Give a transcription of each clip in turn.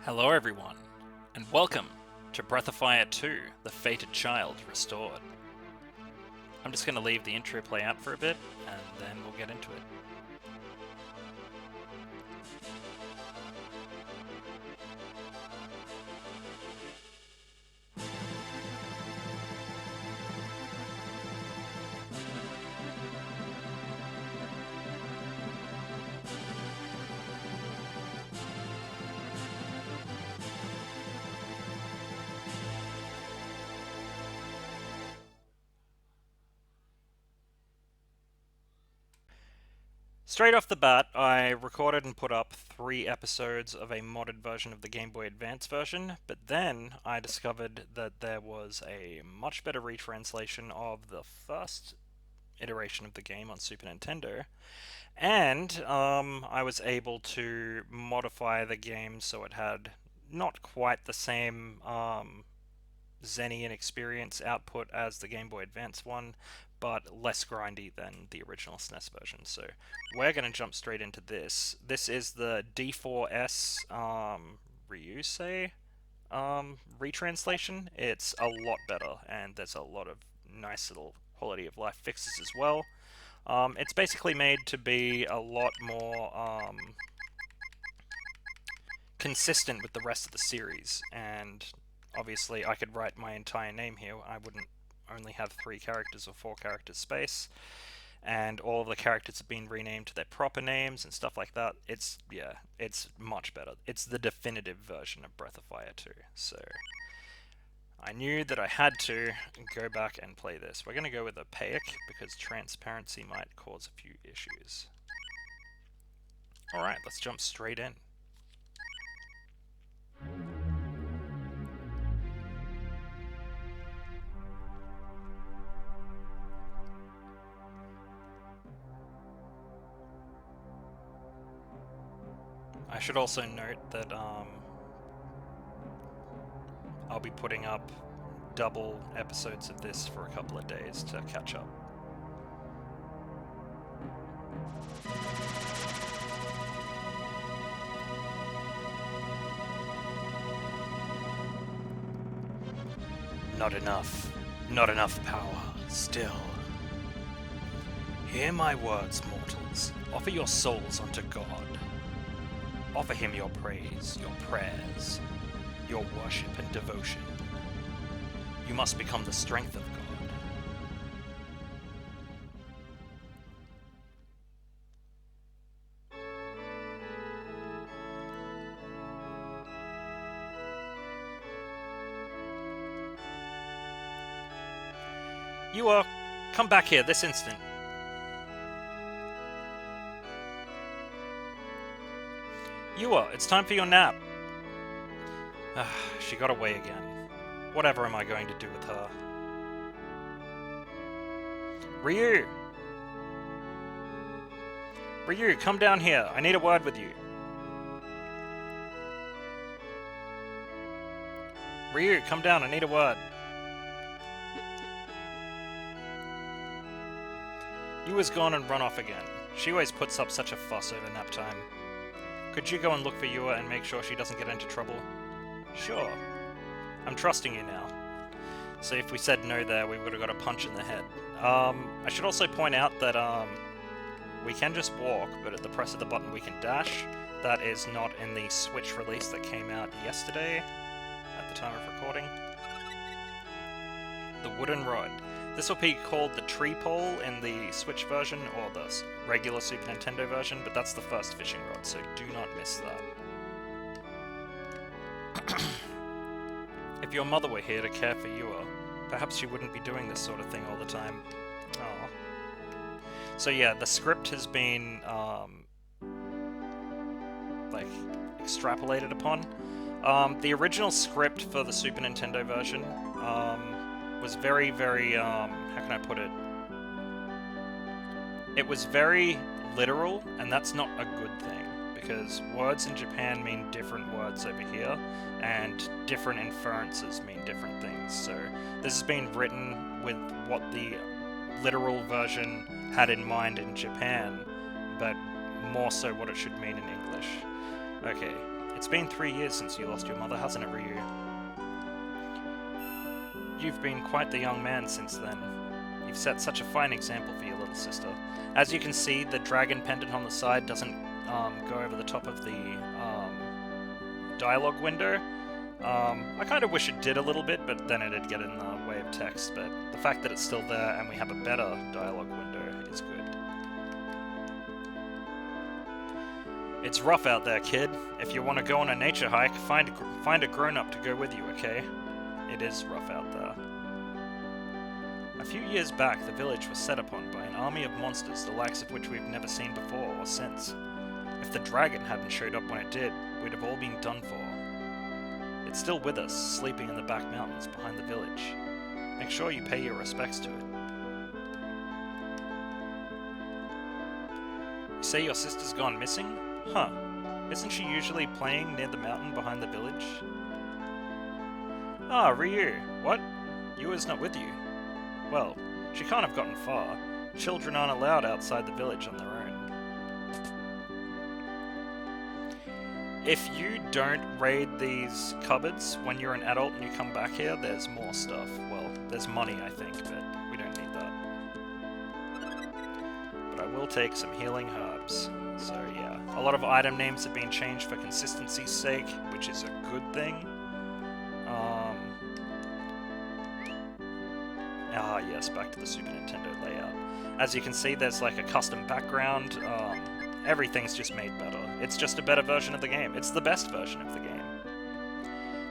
Hello everyone, and welcome to Breath of Fire 2, The Fated Child Restored. I'm just going to leave the intro play out for a bit, and then we'll get into it. Straight off the bat, I recorded and put up 3 episodes of a modded version of the Game Boy Advance version, but then I discovered that there was a much better retranslation of the first iteration of the game on Super Nintendo, and I was able to modify the game so it had not quite the same Zenny and experience output as the Game Boy Advance one, but less grindy than the original SNES version. So we're going to jump straight into this. This is the D4S Ryusui retranslation. It's a lot better, and there's a lot of nice little quality of life fixes as well. It's basically made to be a lot more consistent with the rest of the series, and obviously I could write my entire name here. I wouldn't only have 3 characters or 4 characters space, and all of the characters have been renamed to their proper names and stuff like that. It's much better. It's the definitive version of Breath of Fire 2, so I knew that I had to go back and play this. We're going to go with Opaque because transparency might cause a few issues. Alright, let's jump straight in. I should also note that I'll be putting up double episodes of this for a couple of days to catch up. Not enough. Not enough power. Still. Hear my words, mortals. Offer your souls unto God. Offer him your praise, your prayers, your worship and devotion. You must become the strength of God. You are... come back here this instant. It's time for your nap. She got away again. Whatever am I going to do with her? Ryu! Ryu, come down here. I need a word with you. Ryu, come down. I need a word. Yua's gone and run off again. She always puts up such a fuss over nap time. Could you go and look for Yua and make sure she doesn't get into trouble? Sure. I'm trusting you now. So if we said no there, we would have got a punch in the head. I should also point out that we can just walk, but at the press of the button we can dash. That is not in the Switch release that came out yesterday, at the time of recording. The wooden rod. This will be called the tree pole in the Switch version, or the regular Super Nintendo version, but that's the first fishing rod, so do not miss that. If your mother were here to care for Yua, perhaps she wouldn't be doing this sort of thing all the time. Aww. So yeah, the script has been, extrapolated upon. The original script for the Super Nintendo version, was very, how can I put it? It was very literal, and that's not a good thing, because words in Japan mean different words over here, and different inferences mean different things. So this has been written with what the literal version had in mind in Japan, but more so what it should mean in English. Okay, It's been 3 years since you lost your mother, hasn't it, Ryu? You've been quite the young man since then. You've set such a fine example for your little sister. As you can see, the dragon pendant on the side doesn't go over the top of the dialogue window. I kind of wish it did a little bit, but then it'd get in the way of text. But the fact that it's still there and we have a better dialogue window is good. It's rough out there, kid. If you want to go on a nature hike, find a grown-up to go with you, okay? It is rough out there. A few years back, the village was set upon by an army of monsters, the likes of which we've never seen before or since. If the dragon hadn't showed up when it did, we'd have all been done for. It's still with us, sleeping in the back mountains behind the village. Make sure you pay your respects to it. You say your sister's gone missing? Huh. Isn't she usually playing near the mountain behind the village? Ah, Ryu. What? Yua's not with you? Well, she can't have gotten far. Children aren't allowed outside the village on their own. If you don't raid these cupboards when you're an adult and you come back here, there's more stuff. Well, there's money, I think, but we don't need that. But I will take some healing herbs. So yeah, a lot of item names have been changed for consistency's sake, which is a good thing. Yes, back to the Super Nintendo layout. As you can see, there's like a custom background. Everything's just made better. It's just a better version of the game. It's the best version of the game.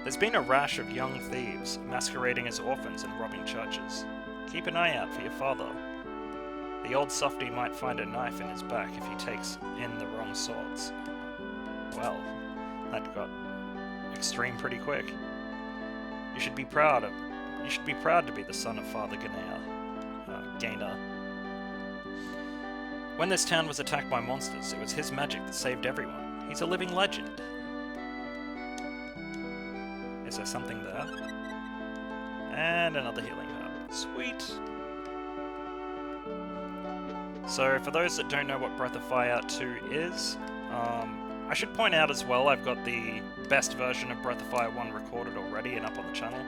There's been a rash of young thieves, masquerading as orphans and robbing churches. Keep an eye out for your father. The old softy might find a knife in his back if he takes in the wrong swords. Well, that got extreme pretty quick. You should be proud to be the son of Father Gainer. When this town was attacked by monsters, it was his magic that saved everyone. He's a living legend. Is there something there? And another healing herb. Sweet! So, for those that don't know what Breath of Fire 2 is, I should point out as well, I've got the best version of Breath of Fire 1 recorded already and up on the channel.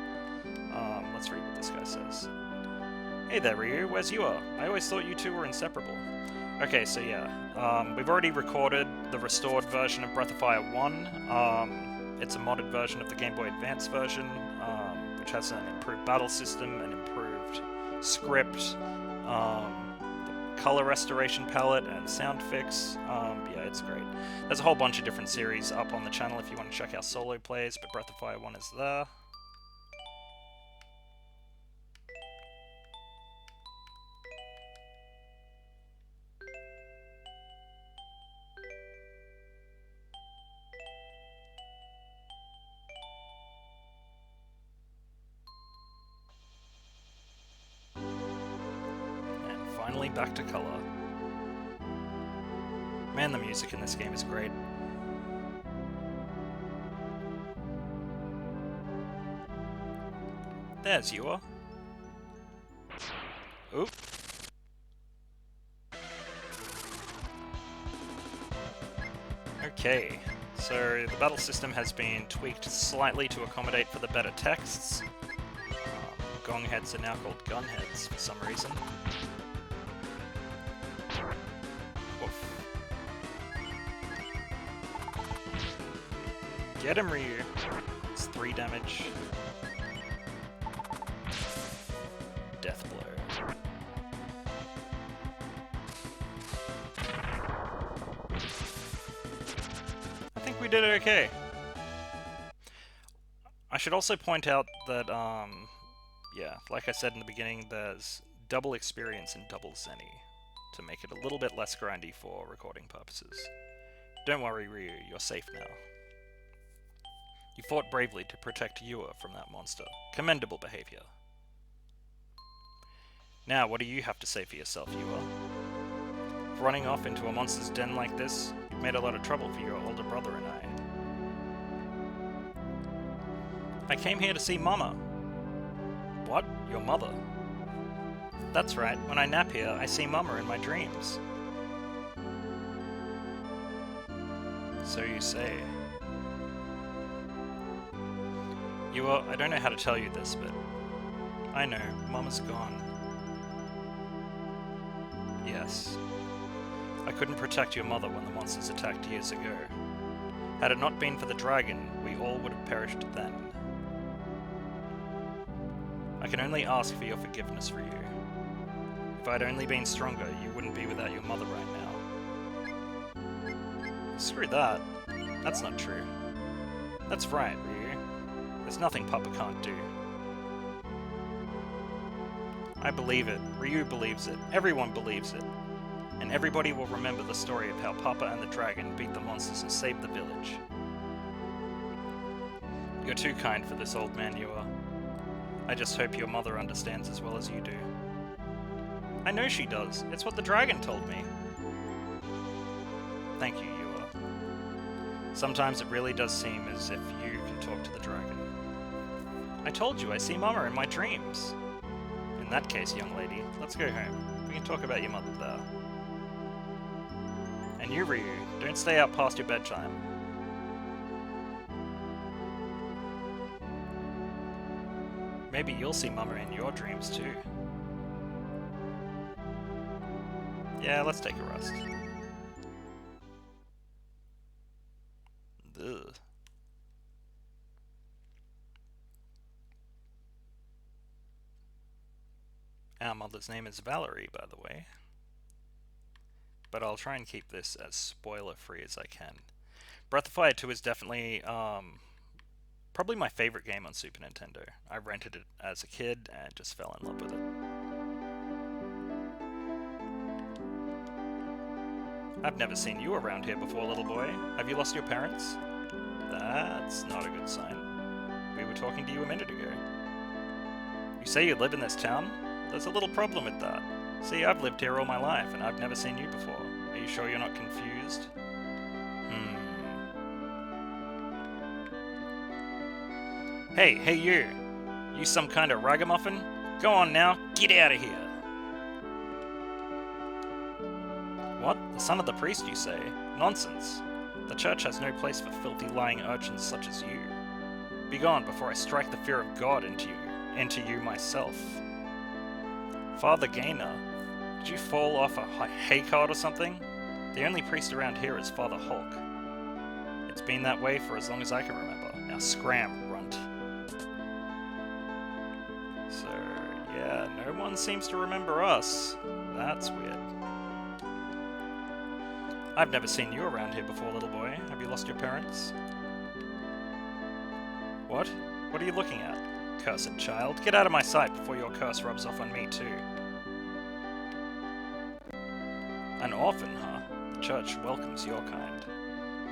Let's read what this guy says. Hey there, Ryu, where's Yua? I always thought you two were inseparable. Okay, so yeah, we've already recorded the restored version of Breath of Fire 1. It's a modded version of the Game Boy Advance version, which has an improved battle system, an improved script, the color restoration palette, and sound fix. Yeah, it's great. There's a whole bunch of different series up on the channel if you want to check out solo plays, but Breath of Fire 1 is there. Finally back to color. Man, the music in this game is great. There's Yua. Oop. Okay, so the battle system has been tweaked slightly to accommodate for the better texts. Gong heads are now called gun heads for some reason. Get him, Ryu. It's 3 damage. Death blow. I think we did it okay. I should also point out that, yeah, like I said in the beginning, there's double experience and double Zenny to make it a little bit less grindy for recording purposes. Don't worry, Ryu, you're safe now. You fought bravely to protect Yua from that monster. Commendable behavior. Now, what do you have to say for yourself, Yua? For running off into a monster's den like this, you've made a lot of trouble for your older brother and I. I came here to see Mama. What? Your mother? That's right, when I nap here, I see Mama in my dreams. So you say. I don't know how to tell you this, but I know, Mama's gone. Yes. I couldn't protect your mother when the monsters attacked years ago. Had it not been for the dragon, we all would have perished then. I can only ask for your forgiveness, Ryu. If I'd only been stronger, you wouldn't be without your mother right now. Screw that. That's not true. That's right, Ryu. There's nothing Papa can't do. I believe it. Ryu believes it. Everyone believes it. And everybody will remember the story of how Papa and the dragon beat the monsters and saved the village. You're too kind for this, old man you are. I just hope your mother understands as well as you do. I know she does. It's what the dragon told me. Thank you, Yua. Sometimes it really does seem as if you can talk to the dragon. I told you I see Mama in my dreams. In that case, young lady, let's go home. We can talk about your mother there. And you, Ryu, don't stay out past your bedtime. Maybe you'll see Mama in your dreams too. Yeah, let's take a rest. Ugh. Our mother's name is Valerie, by the way. But I'll try and keep this as spoiler-free as I can. Breath of Fire 2 is definitely probably my favorite game on Super Nintendo. I rented it as a kid and just fell in love with it. I've never seen you around here before, little boy. Have you lost your parents? That's not a good sign. We were talking to you a minute ago. You say you live in this town? There's a little problem with that. See, I've lived here all my life, and I've never seen you before. Are you sure you're not confused? Hey you! You some kind of ragamuffin? Go on now, get out of here! What? The son of the priest, you say? Nonsense. The church has no place for filthy lying urchins such as you. Begone before I strike the fear of God into you myself. Father Gaynor, did you fall off a hay cart or something? The only priest around here is Father Hulk. It's been that way for as long as I can remember. Now scram, runt. So, yeah, no one seems to remember us. That's weird. I've never seen you around here before, little boy. Have you lost your parents? What? What are you looking at? Cursed child. Get out of my sight before your curse rubs off on me, too. An orphan, huh? The church welcomes your kind.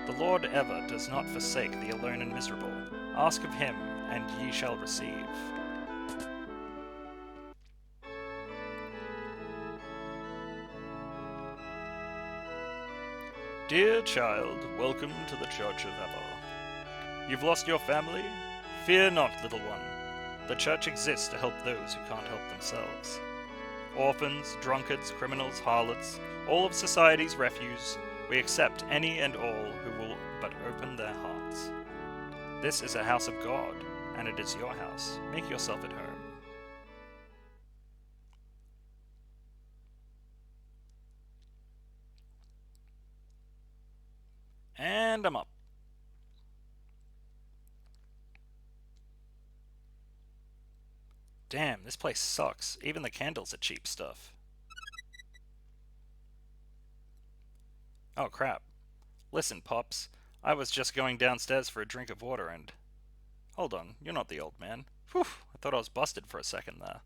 The Lord ever does not forsake the alone and miserable. Ask of him, and ye shall receive. Dear child, welcome to the Church of Ever. You've lost your family? Fear not, little one. The church exists to help those who can't help themselves. Orphans, drunkards, criminals, harlots, all of society's refuse, we accept any and all who will but open their hearts. This is a house of God, and it is your house. Make yourself at home. And I'm up. Damn, this place sucks. Even the candles are cheap stuff. Oh crap. Listen, Pops. I was just going downstairs for a drink of water and... Hold on, you're not the old man. Whew, I thought I was busted for a second there.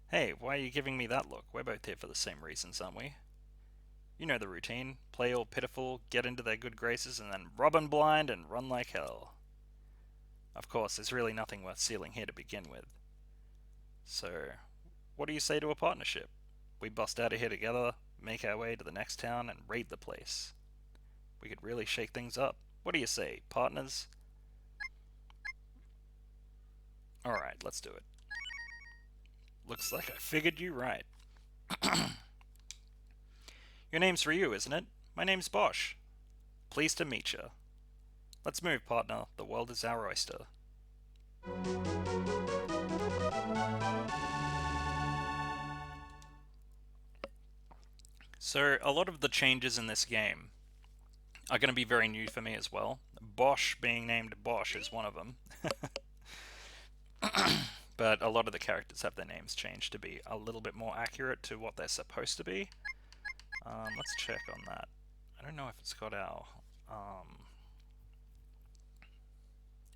Hey, why are you giving me that look? We're both here for the same reasons, aren't we? You know the routine. Play all pitiful, get into their good graces, and then rob 'em blind and run like hell. Of course, there's really nothing worth stealing here to begin with. So, what do you say to a partnership? We bust out of here together, make our way to the next town, and raid the place. We could really shake things up. What do you say, partners? Alright, let's do it. Looks like I figured you right. Your name's Ryu, isn't it? My name's Bosch. Pleased to meet you. Let's move, partner. The world is our oyster. So, a lot of the changes in this game are going to be very new for me as well. Bosch being named Bosch is one of them. But a lot of the characters have their names changed to be a little bit more accurate to what they're supposed to be. Let's check on that. I don't know if it's got our...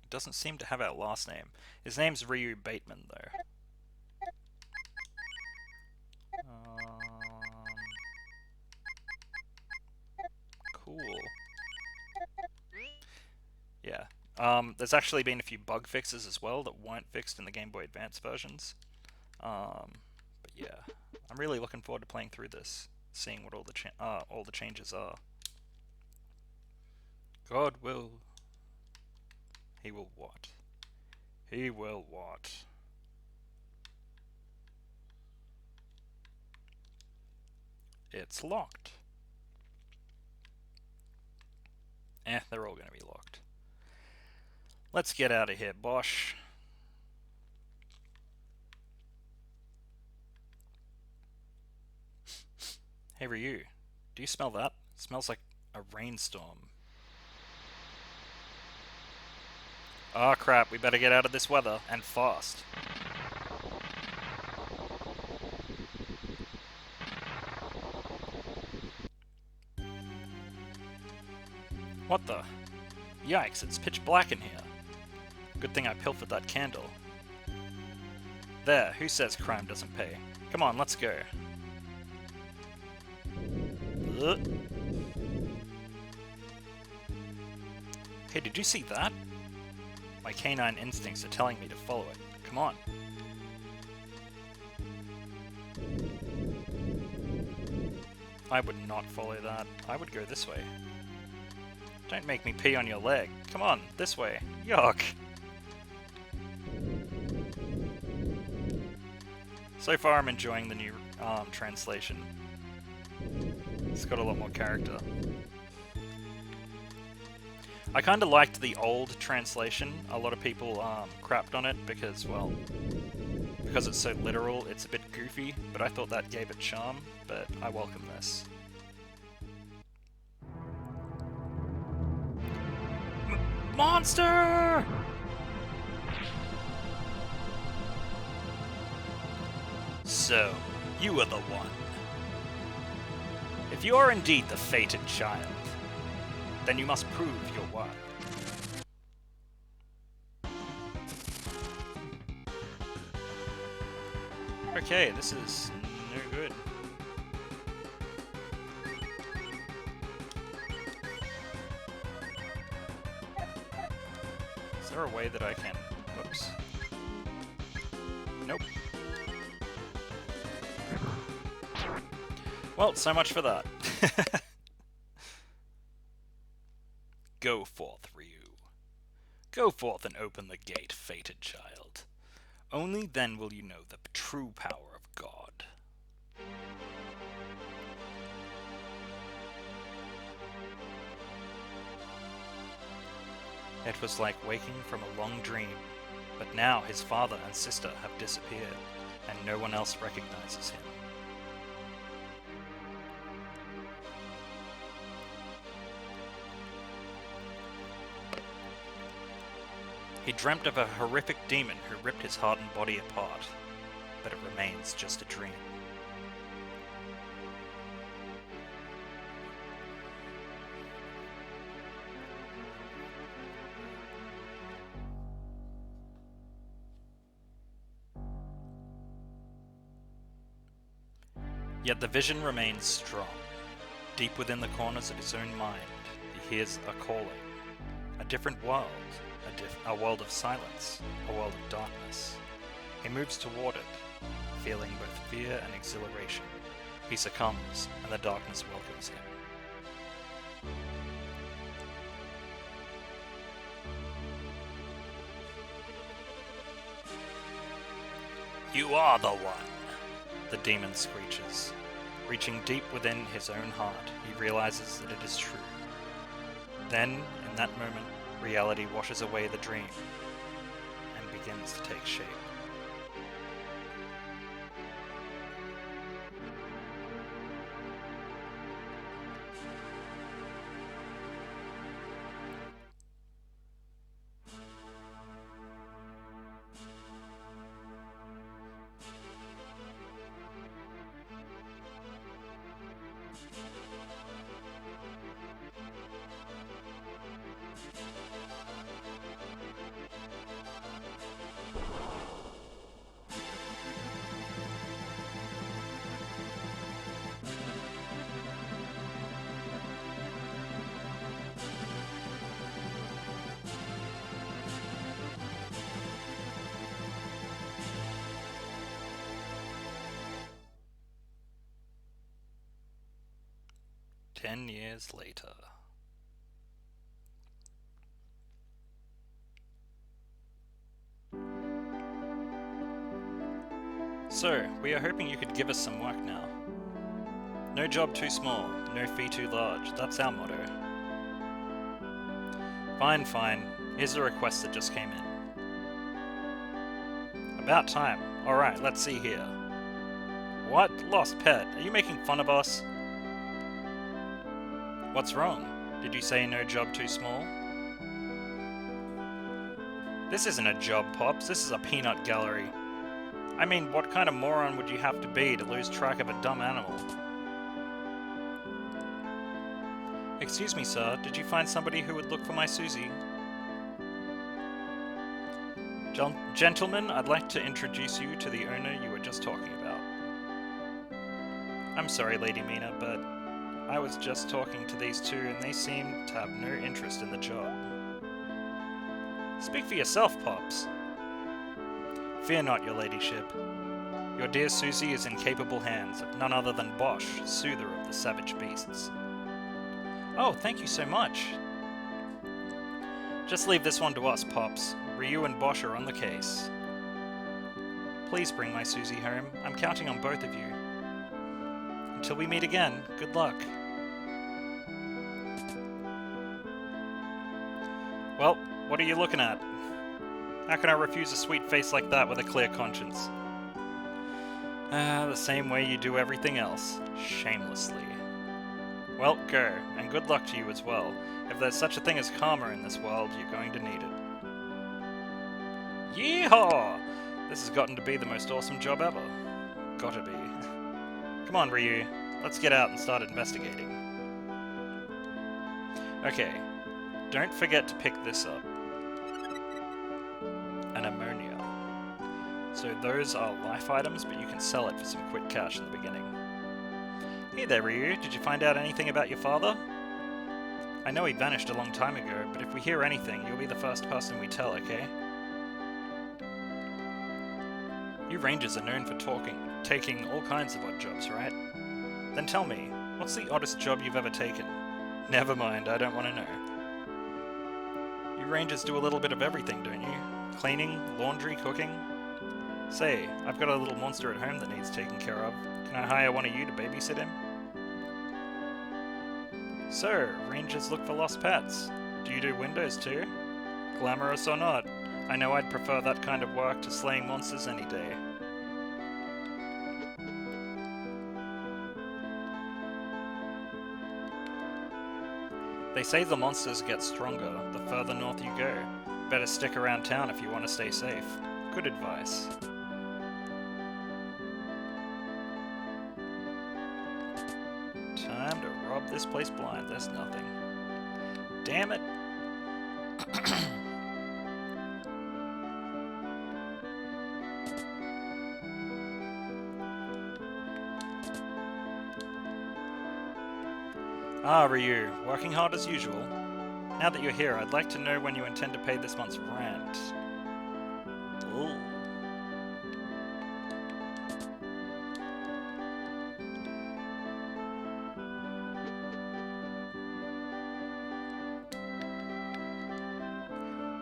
it doesn't seem to have our last name. His name's Ryu Bateman, though. Cool. Yeah. There's actually been a few bug fixes as well that weren't fixed in the Game Boy Advance versions. But yeah, I'm really looking forward to playing through this, seeing what all the changes are. God will. He will what? He will what? It's locked. They're all going to be locked. Let's get out of here, Bosch. Hey Ryu, do you smell that? It smells like a rainstorm. Ah, crap, we better get out of this weather, and fast. What the? Yikes, it's pitch black in here. Good thing I pilfered that candle. There, who says crime doesn't pay? Come on, let's go. Hey, did you see that? My canine instincts are telling me to follow it. Come on. I would not follow that. I would go this way. Don't make me pee on your leg. Come on, this way. Yuck. So far I'm enjoying the new translation. It's got a lot more character. I kind of liked the old translation. A lot of people crapped on it because, well, because it's so literal, it's a bit goofy, but I thought that gave it charm, but I welcome this. Monster! So, you are the one. If you are indeed the fated child, then you must prove your worth. Okay, this is no good. Is there a way that I can... Oops. Nope. Well, so much for that. Go forth, Ryu. Go forth and open the gate, fated child. Only then will you know the true power of God. It was like waking from a long dream, but now his father and sister have disappeared, and no one else recognizes him. He dreamt of a horrific demon who ripped his hardened body apart, but it remains just a dream. Yet the vision remains strong. Deep within the corners of his own mind, he hears a calling. A different world. A world of silence, a world of darkness. He moves toward it, feeling both fear and exhilaration. He succumbs, and the darkness welcomes him. You are the one, the demon screeches. Reaching deep within his own heart, he realizes that it is true. Then, in that moment, reality washes away the dream and begins to take shape. Ten years later. So, we are hoping you could give us some work now. No job too small, no fee too large. That's our motto. Fine, fine. Here's a request that just came in. About time. Alright, let's see here. What? Lost pet? Are you making fun of us? What's wrong? Did you say no job too small? This isn't a job, Pops. This is a peanut gallery. I mean, what kind of moron would you have to be to lose track of a dumb animal? Excuse me, sir. Did you find somebody who would look for my Susie? Gentlemen, I'd like to introduce you to the owner you were just talking about. I'm sorry, Lady Mina, but I was just talking to these two and they seem to have no interest in the job. Speak for yourself, Pops. Fear not, your ladyship. Your dear Susie is in capable hands of none other than Bosch, soother of the savage beasts. Oh, thank you so much. Just leave this one to us, Pops. Ryu and Bosch are on the case. Please bring my Susie home. I'm counting on both of you. Until we meet again, good luck. Well, what are you looking at? How can I refuse a sweet face like that with a clear conscience? The same way you do everything else. Shamelessly. Well, go, and good luck to you as well. If there's such a thing as karma in this world, you're going to need it. Yeehaw! This has gotten to be the most awesome job ever. Gotta be. Come on, Ryu. Let's get out and start investigating. Okay. Don't forget to pick this up. An ammonia. So those are life items, but you can sell it for some quick cash in the beginning. Hey there, Ryu. Did you find out anything about your father? I know he vanished a long time ago, but if we hear anything, you'll be the first person we tell, okay? You rangers are known for taking all kinds of odd jobs, right? Then tell me, what's the oddest job you've ever taken? Never mind, I don't want to know. You rangers do a little bit of everything, don't you? Cleaning, laundry, cooking? Say, I've got a little monster at home that needs taken care of. Can I hire one of you to babysit him? So, rangers look for lost pets. Do you do windows too? Glamorous or not, I know I'd prefer that kind of work to slaying monsters any day. They say the monsters get stronger the further north you go. Better stick around town if you want to stay safe. Good advice. Time to rob this place blind. There's nothing. Damn it! Ah, Ryu, working hard as usual. Now that you're here, I'd like to know when you intend to pay this month's rent. Ooh.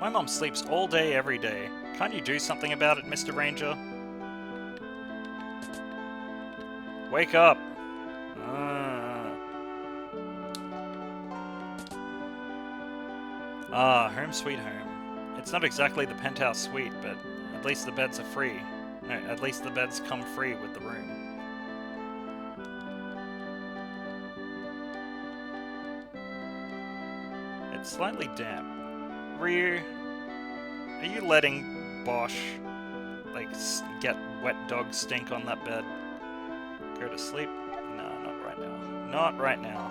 My mom sleeps all day, every day. Can't you do something about it, Mr. Ranger? Wake up! Ah, home sweet home. It's not exactly the penthouse suite, but At least the beds are free. No, at least the beds come free with the room. It's slightly damp. Ryu, are you letting Bosch, like, get wet dog stink on that bed? Go to sleep? No, not right now. Not right now.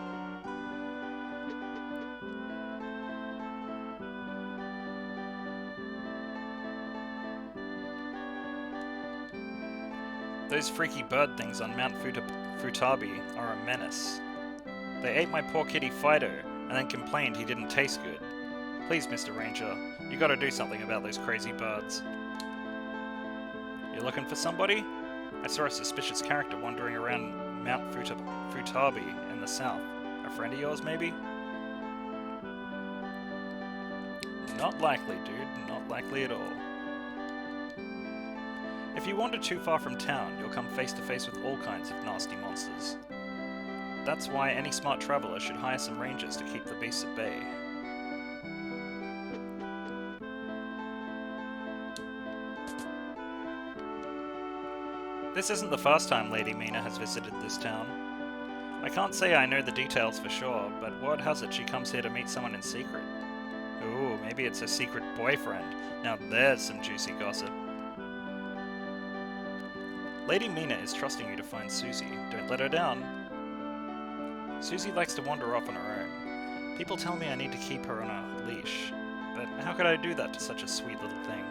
Those freaky bird things on Mount Futabi are a menace. They ate my poor kitty Fido, and then complained he didn't taste good. Please, Mr. Ranger, you gotta do something about those crazy birds. You looking for somebody? I saw a suspicious character wandering around Mount Futabi in the south. A friend of yours, maybe? Not likely, dude. Not likely at all. If you wander too far from town, you'll come face to face with all kinds of nasty monsters. That's why any smart traveler should hire some rangers to keep the beasts at bay. This isn't the first time Lady Mina has visited this town. I can't say I know the details for sure, but word has it she comes here to meet someone in secret. Ooh, maybe it's her secret boyfriend. Now there's some juicy gossip. Lady Mina is trusting you to find Susie. Don't let her down. Susie likes to wander off on her own. People tell me I need to keep her on a leash, but how could I do that to such a sweet little thing?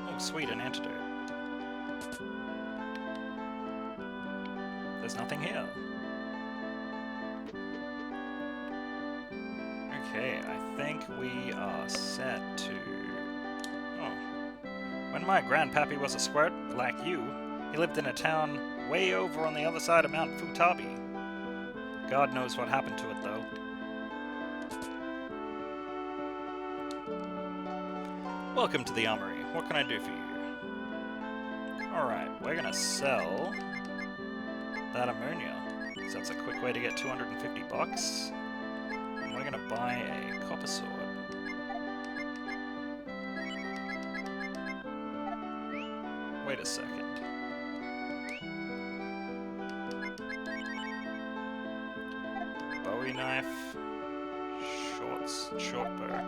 Oh, sweet, an antidote. There's nothing here. Okay, I think we are set to... Oh. When my grandpappy was a squirt, like you, he lived in a town way over on the other side of Mount Futabi. God knows what happened to it, though. Welcome to the Armory. What can I do for you? Alright, we're gonna sell that ammonia. So that's a quick way to get 250 bucks. And we're gonna buy a copper sword. Wait a second. Bowie knife. Short bow.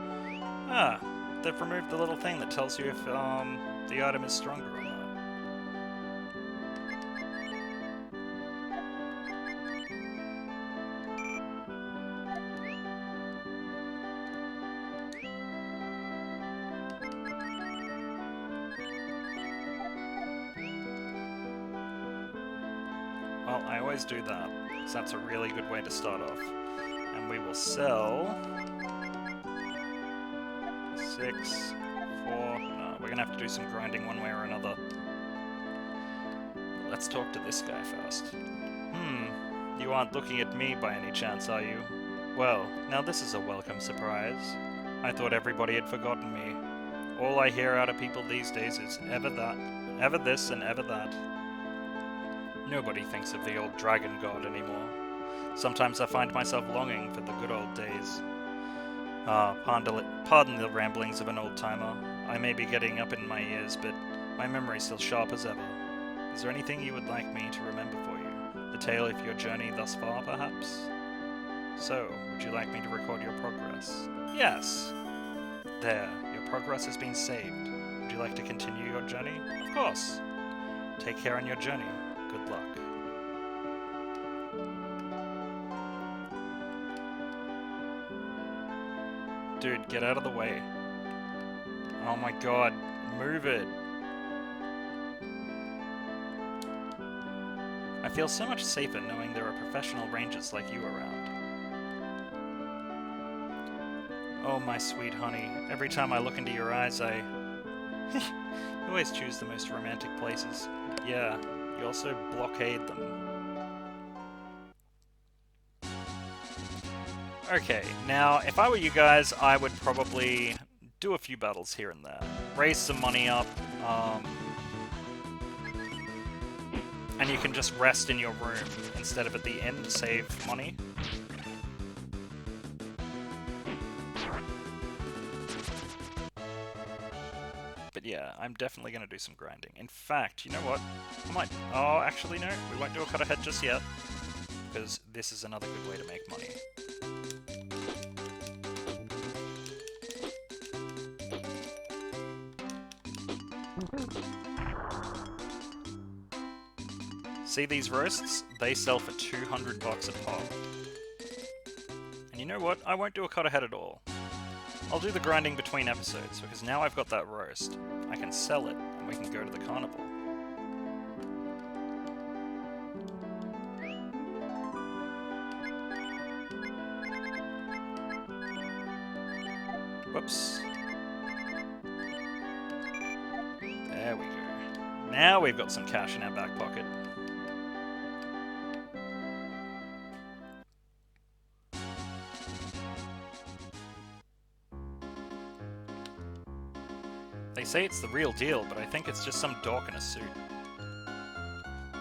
Ah, they've removed the little thing that tells you if the item is stronger or not. Well, I always do that, so that's a really good way to start off. And we will sell... 6, 4... No, we're gonna have to do some grinding one way or another. Let's talk to this guy first. You aren't looking at me by any chance, are you? Well, now this is a welcome surprise. I thought everybody had forgotten me. All I hear out of people these days is ever that, ever this and ever that. Nobody thinks of the old dragon god anymore. Sometimes I find myself longing for the good old days. Pardon the ramblings of an old-timer. I may be getting up in my years, but my memory's still sharp as ever. Is there anything you would like me to remember for you? The tale of your journey thus far, perhaps? So, would you like me to record your progress? Yes! There, your progress has been saved. Would you like to continue your journey? Of course! Take care on your journey. Good luck. Dude, get out of the way. Oh my god, move it. I feel so much safer knowing there are professional rangers like you around. Oh my sweet honey, every time I look into your eyes I... You always choose the most romantic places. Yeah. You also blockade them. Okay, now, if I were you guys, I would probably do a few battles here and there. Raise some money up, and you can just rest in your room instead of at the inn to save money. But yeah, I'm definitely going to do some grinding. In fact, you know what? I might... Oh, actually, no. We won't do a cut ahead just yet. Because this is another good way to make money. See these roasts? They sell for $200 a pop. And you know what? I won't do a cut ahead at all. I'll do the grinding between episodes, because now I've got that roast, I can sell it, and we can go to the carnival. Whoops. There we go. Now we've got some cash in our back pocket. They say it's the real deal, but I think it's just some dork in a suit.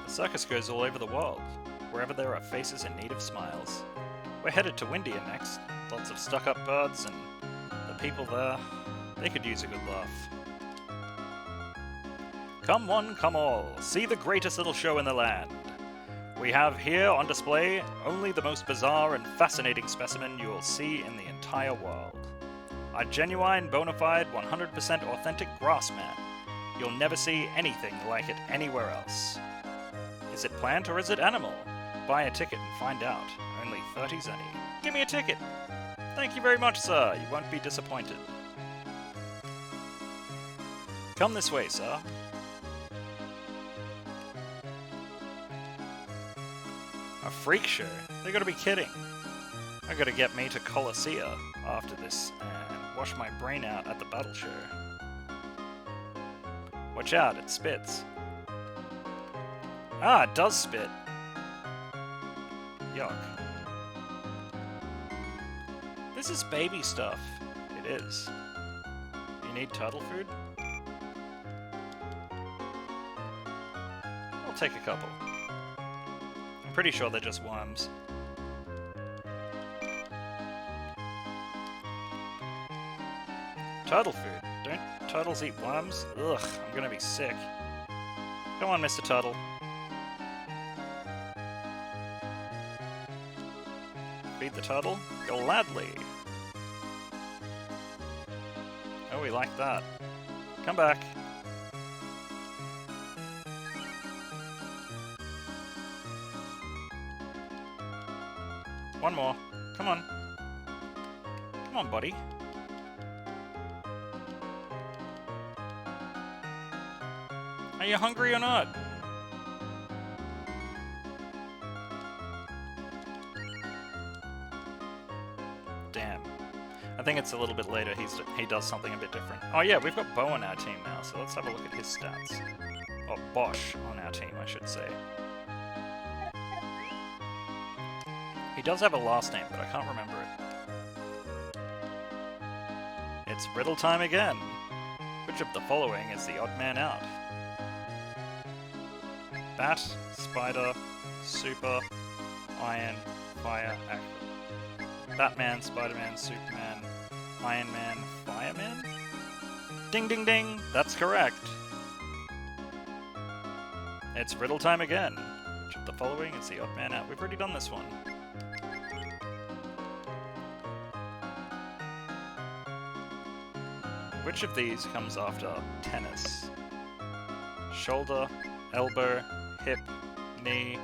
The circus goes all over the world, wherever there are faces in need of smiles. We're headed to India next. Lots of stuck-up birds, and the people there, they could use a good laugh. Come one, come all, see the greatest little show in the land. We have here on display only the most bizarre and fascinating specimen you will see in the entire world. A genuine, bona fide, 100% authentic grassman. You'll never see anything like it anywhere else. Is it plant or is it animal? Buy a ticket and find out. Only 30 Zenny. Give me a ticket! Thank you very much, sir. You won't be disappointed. Come this way, sir. A freak show? They gotta be kidding. I gotta get me to Colossia after this and wash my brain out at the battle show. Watch out, it spits. Ah, it does spit. Yuck. This is baby stuff. It is. You need turtle food? I'll take a couple. I'm pretty sure they're just worms. Turtle food. Don't turtles eat worms? Ugh, I'm gonna be sick. Come on, Mr. Turtle. Feed the turtle? Gladly. Oh, we like that. Come back. One more. Come on. Come on, buddy. Are you hungry or not? Damn. I think it's a little bit later he does something a bit different. Oh yeah, we've got Bo on our team now, so let's have a look at his stats. Or Bosch on our team, I should say. He does have a last name, but I can't remember it. It's riddle time again. Which of the following is the odd man out? Bat, Spider, Super, Iron, Fire, Actor. Batman, Spider-Man, Superman, Iron Man, Fireman? Ding ding ding! That's correct! It's riddle time again. Which of the following is the odd man out? We've already done this one. Which of these comes after tennis? Shoulder, elbow, hip, knee,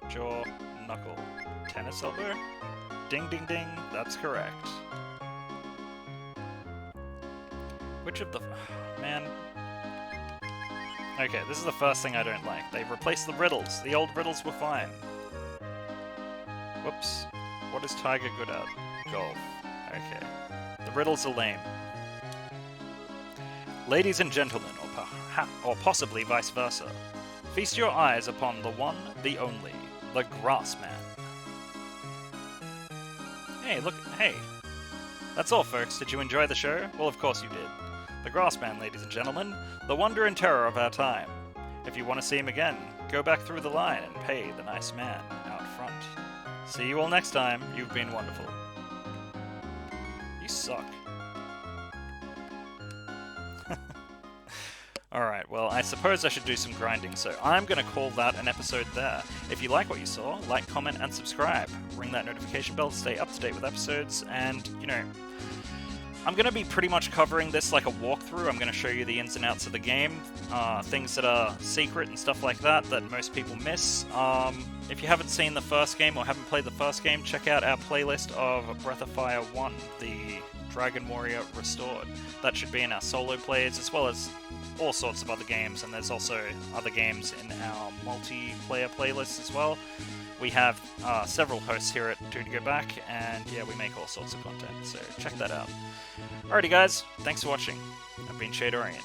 jaw, knuckle. Tennis elbow? Ding ding ding, that's correct. Which of the... man. Okay, this is the first thing I don't like. They've replaced the riddles. The old riddles were fine. Whoops. What is Tiger good at? Golf. Okay. The riddles are lame. Ladies and gentlemen, or possibly vice versa, feast your eyes upon the one, the only, the Grassman. Hey, look, hey. That's all, folks. Did you enjoy the show? Well, of course you did. The Grassman, ladies and gentlemen, the wonder and terror of our time. If you want to see him again, go back through the line and pay the nice man out front. See you all next time. You've been wonderful. You suck. Alright, well, I suppose I should do some grinding, so I'm going to call that an episode there. If you like what you saw, like, comment, and subscribe. Ring that notification bell to stay up to date with episodes, and, you know, I'm going to be pretty much covering this like a walkthrough. I'm going to show you the ins and outs of the game, things that are secret and stuff like that that most people miss. If you haven't seen the first game or haven't played the first game, check out our playlist of Breath of Fire 1, the Dragon Warrior Restored. That should be in our solo plays, as well as all sorts of other games, and there's also other games in our multiplayer playlist as well. We have several hosts here at DudeGoBack, and yeah, we make all sorts of content, so check that out. Alrighty guys, thanks for watching. I've been Shadorian.